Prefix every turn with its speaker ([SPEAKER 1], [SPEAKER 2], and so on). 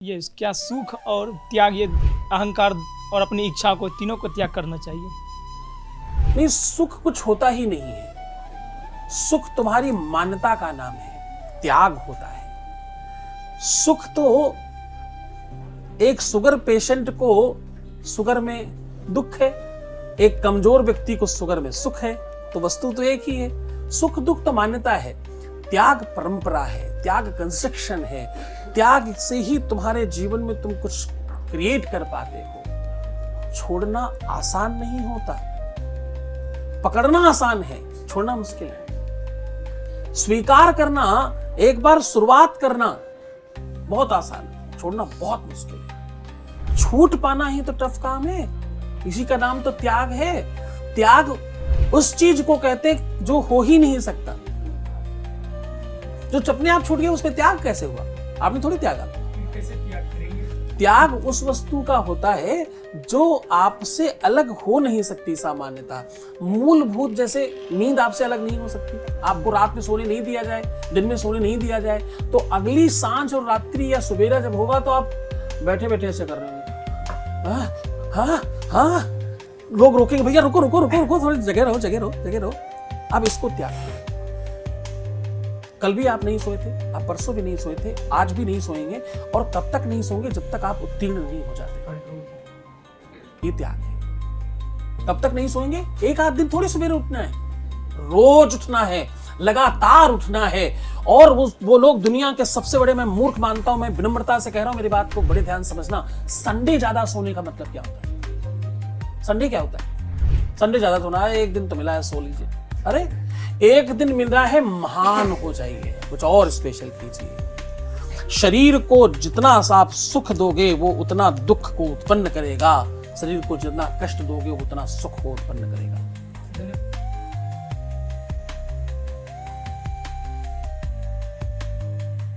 [SPEAKER 1] ये क्या सुख और त्याग, ये अहंकार और अपनी इच्छा को, तीनों को त्याग करना चाहिए?
[SPEAKER 2] नहीं, सुख कुछ होता ही नहीं है। सुख तुम्हारी मान्यता का नाम है, त्याग होता है। सुख तो एक शुगर पेशेंट को शुगर में दुख है, एक कमजोर व्यक्ति को शुगर में सुख है, तो वस्तु तो एक ही है। सुख दुख तो मान्यता है, त्याग परंपरा है, त्याग कंस्ट्रक्शन है। त्याग से ही तुम्हारे जीवन में तुम कुछ क्रिएट कर पाते हो। छोड़ना आसान नहीं होता, पकड़ना आसान है, छोड़ना मुश्किल है। स्वीकार करना, एक बार शुरुआत करना बहुत आसान है, छोड़ना बहुत मुश्किल है। छूट पाना ही तो टफ काम है, इसी का नाम तो त्याग है। त्याग उस चीज को कहते जो हो ही नहीं सकता। जो अपने आप छूट गया उसमें त्याग कैसे हुआ? आपने थोड़ी त्यागा।
[SPEAKER 1] कैसे त्याग करेंगे?
[SPEAKER 2] त्याग उस वस्तु का होता है जो आपसे अलग हो नहीं सकती। सामान्यता मूलभूत, जैसे नींद आपसे अलग नहीं हो सकती। आपको रात में सोने नहीं दिया जाए, दिन में सोने नहीं दिया जाए, तो अगली सांझ और रात्रि या सुबेरा जब होगा तो आप बैठे बैठे ऐसे कर रहे होंगे। हाँ हाँ, लोग रोकेंगे, भैया रुको रुको रुको रुको, थोड़ी जगह रहो जगह रहो जगह रहो। अब इसको त्याग करो। कल भी आप नहीं सोए थे, आप परसों भी नहीं सोए थे, आज भी नहीं सोएंगे, और कब तक नहीं सोएंगे? जब तक आप उत्तीर्ण नहीं हो जाते। ये त्याग है। कब तक नहीं सोएंगे? एक आध दिन थोड़ी सवेरे उठना है, रोज उठना है, लगातार उठना है। और वो लोग दुनिया के सबसे बड़े, मैं मूर्ख मानता हूं, मैं विनम्रता से कह रहा हूं, मेरी बात को बड़े ध्यान समझना। संडे ज्यादा सोने का मतलब क्या होता है? संडे क्या होता है? संडे ज्यादा सोना है, एक दिन तो मिला है, सो लीजिए। अरे एक दिन मिल रहा है, महान हो जाइए, कुछ और स्पेशल कीजिए। शरीर को जितना आप सुख दोगे वो उतना दुख को उत्पन्न करेगा, शरीर को जितना कष्ट दोगे वो उतना सुख को उत्पन्न करेगा।